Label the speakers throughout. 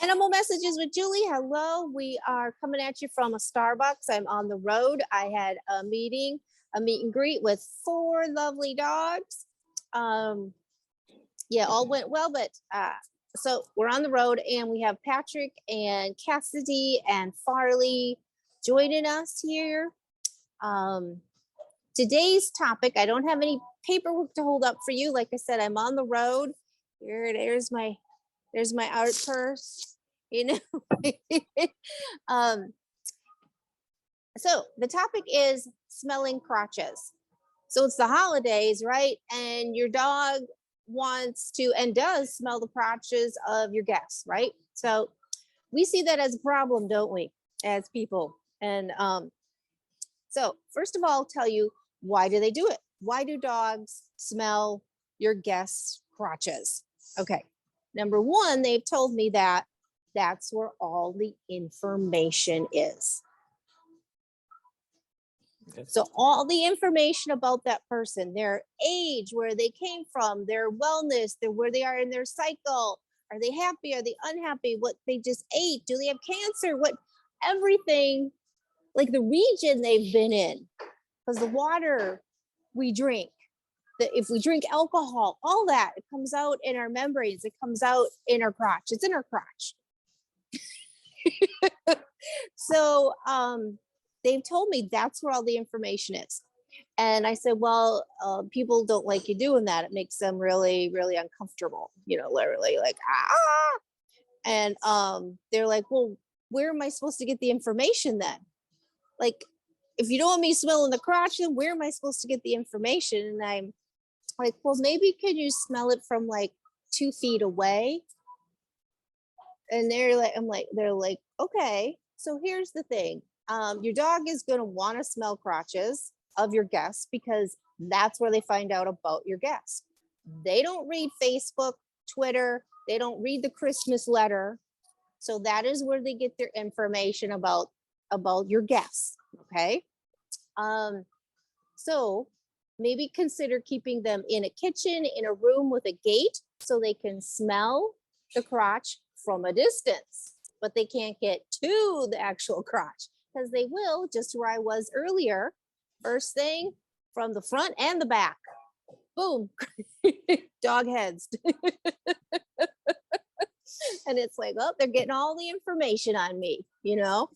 Speaker 1: Animal Messages with Julie. Hello, we are coming at you from a Starbucks. I'm on the road. I had a meet and greet with 4 lovely dogs. Yeah, all went well, but so we're on the road and we have Patrick and Cassidy and Farley joining us here. Today's topic, I don't have any paperwork to hold up for you. Like I said, I'm on the road. There's my art purse, you know. So the topic is smelling crotches. So it's the holidays, right? And your dog wants to and does smell the crotches of your guests, right? So we see that as a problem, don't we, as people? And so first of all, I'll tell you, why do they do it? Why do dogs smell your guests' crotches? Okay. Number one, they've told me that that's where all the information is. Okay. So all the information about that person, their age, where they came from, their wellness, where they are in their cycle, are they happy? Are they unhappy? What they just ate? Do they have cancer? What, everything, like the region they've been in, because the water we drink, if we drink alcohol, all that, it comes out in our membranes, it comes out in our crotch, it's in our crotch. So they've told me that's where all the information is. And I said, well, people don't like you doing that. It makes them really, really uncomfortable, you know, literally like, ah. And they're like, well, where am I supposed to get the information then? Like, if you don't want me smelling the crotch, then where am I supposed to get the information? And I'm like, well, maybe can you smell it from like 2 feet away? And they're like, okay. So here's the thing. Your dog is going to want to smell crotches of your guests because that's where they find out about your guests. They don't read Facebook, Twitter. They don't read the Christmas letter. So that is where they get their information about your guests. Okay. So maybe consider keeping them in a kitchen, in a room with a gate, so they can smell the crotch from a distance, but they can't get to the actual crotch, because they will, just where I was earlier, first thing from the front and the back, boom, dog heads. And it's like, oh, they're getting all the information on me, you know,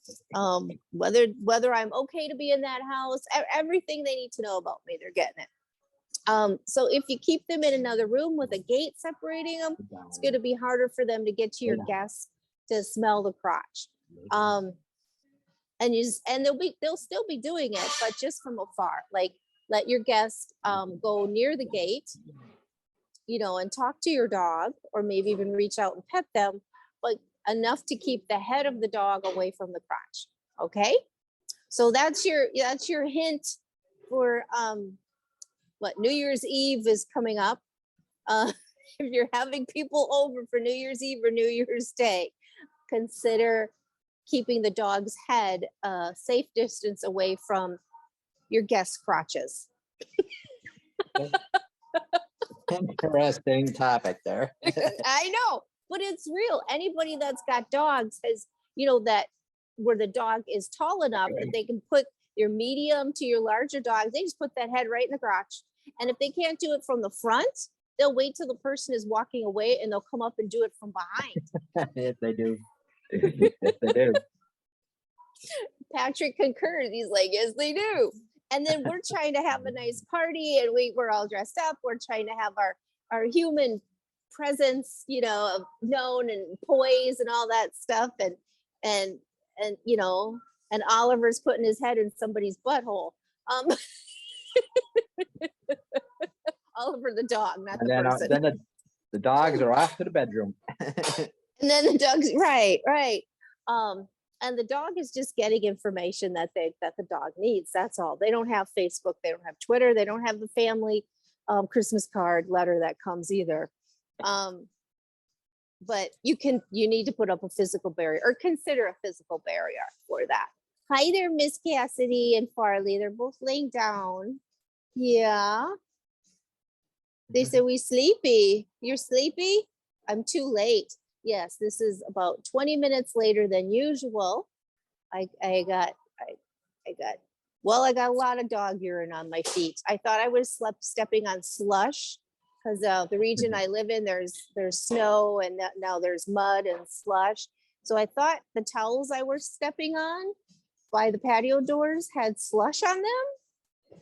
Speaker 1: whether I'm okay to be in that house, everything they need to know about me, they're getting it. So if you keep them in another room with a gate separating them, it's going to be harder for them to get to your guests to smell the crotch. And they'll still be doing it, but just from afar. Like, let your guests go near the gate, you know, and talk to your dog, or maybe even reach out and pet them, but enough to keep the head of the dog away from the crotch. Okay. So that's your hint for what New Year's Eve is coming up. If you're having people over for New Year's Eve or New Year's Day, consider keeping the dog's head a safe distance away from your guest crotches.
Speaker 2: Interesting topic there.
Speaker 1: I know, but it's real. Anybody that's got dogs has, you know, that where the dog is tall enough that they can put your medium to your larger dog, they just put that head right in the crotch. And if they can't do it from the front, they'll wait till the person is walking away and they'll come up and do it from behind.
Speaker 2: Yes, they do. Yes, they do.
Speaker 1: Patrick concurs. He's like, yes, they do. And then we're trying to have a nice party and we're all dressed up. We're trying to have our human presence, you know, known and poise and all that stuff. And you know, and Oliver's putting his head in somebody's butthole. Oliver the dog, not the person.
Speaker 2: Then the dogs are off to the bedroom.
Speaker 1: And then the dogs, right. And the dog is just getting information that the dog needs. That's all. They don't have Facebook. They don't have Twitter. They don't have the family Christmas card letter that comes either. But you need to put up a physical barrier, or consider a physical barrier for that. Hi there, Miss Cassidy and Farley. They're both laying down. Yeah. They said we sleepy. You're sleepy? I'm too late. Yes, this is about 20 minutes later than usual. I got well, I got a lot of dog urine on my feet. I thought I was stepping on slush because the region I live in, there's snow and now there's mud and slush. So I thought the towels I was stepping on by the patio doors had slush on them,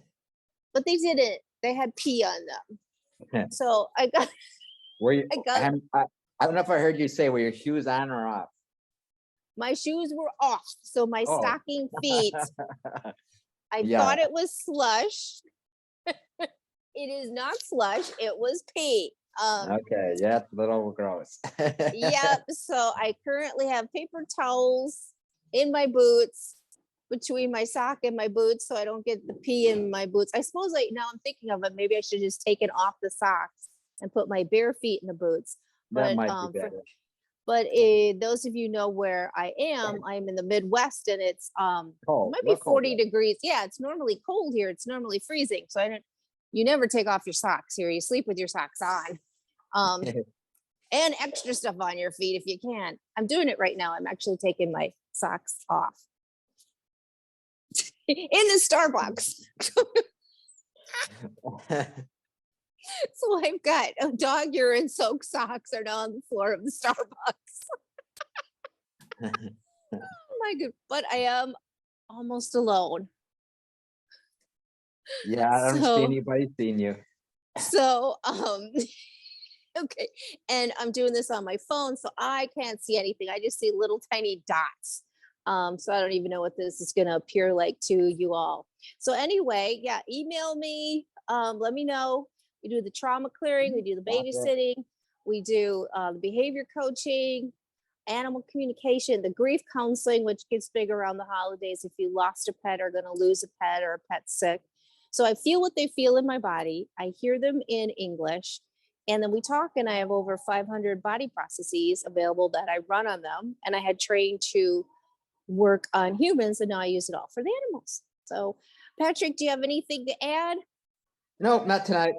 Speaker 1: but they didn't. They had pee on them. So I got,
Speaker 2: Were you,
Speaker 1: I got,
Speaker 2: I don't know if I heard you say, were your shoes on or off?
Speaker 1: my shoes were off. So my
Speaker 2: Oh.
Speaker 1: stocking feet, I
Speaker 2: Yeah.
Speaker 1: thought it was slush. It is not slush. It was pee.
Speaker 2: Okay, yeah, it's a little gross.
Speaker 1: Yep. So I currently have paper towels in my boots, between my sock and my boots, so I don't get the pee in my boots. I suppose now I'm thinking of it, maybe I should just take it off the socks and put my bare feet in the boots.
Speaker 2: That
Speaker 1: But
Speaker 2: might be better.
Speaker 1: but those of you know where I am in the Midwest, and it's
Speaker 2: Cold.
Speaker 1: might be 40 degrees. Yeah, it's normally cold here. It's normally freezing. So you never take off your socks here. You sleep with your socks on. And extra stuff on your feet if you can. I'm doing it right now. I'm actually taking my socks off in the Starbucks. So I've got dog urine soaked socks are now on the floor of the Starbucks. Oh my god! But I am almost alone.
Speaker 2: Yeah, I don't see anybody seeing you.
Speaker 1: So okay, and I'm doing this on my phone, so I can't see anything. I just see little tiny dots. So I don't even know what this is going to appear like to you all. So anyway, yeah, email me. Let me know. We do the trauma clearing, we do the babysitting, we do the behavior coaching, animal communication, the grief counseling, which gets big around the holidays if you lost a pet or going to lose a pet or a pet sick. So I feel what they feel in my body. I hear them in English. And then we talk, and I have over 500 body processes available that I run on them. And I had trained to work on humans, and now I use it all for the animals. So Patrick, do you have anything to add?
Speaker 2: Nope, not tonight.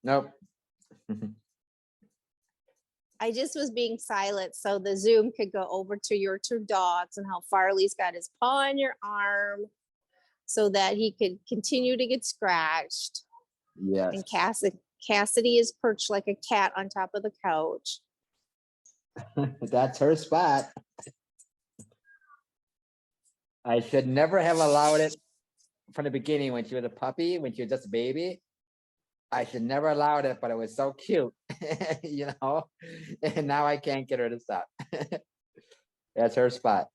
Speaker 2: Nope.
Speaker 1: I just was being silent so the Zoom could go over to your two dogs and how Farley's got his paw on your arm so that he could continue to get scratched.
Speaker 2: Yes.
Speaker 1: And Cassidy is perched like a cat on top of the couch.
Speaker 2: That's her spot. I should never have allowed it from the beginning when she was a puppy, when she was just a baby. I should never allowed it, but it was so cute, you know, and now I can't get her to stop. That's her spot.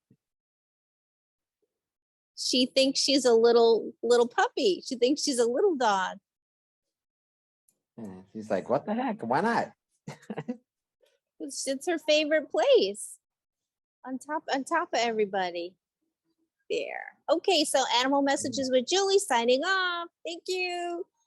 Speaker 1: She thinks she's a little puppy. She thinks she's a little dog.
Speaker 2: She's like, what the heck? Why not?
Speaker 1: It's her favorite place. On top of everybody. There. Okay, so Animal Messages with Julie signing off. Thank you.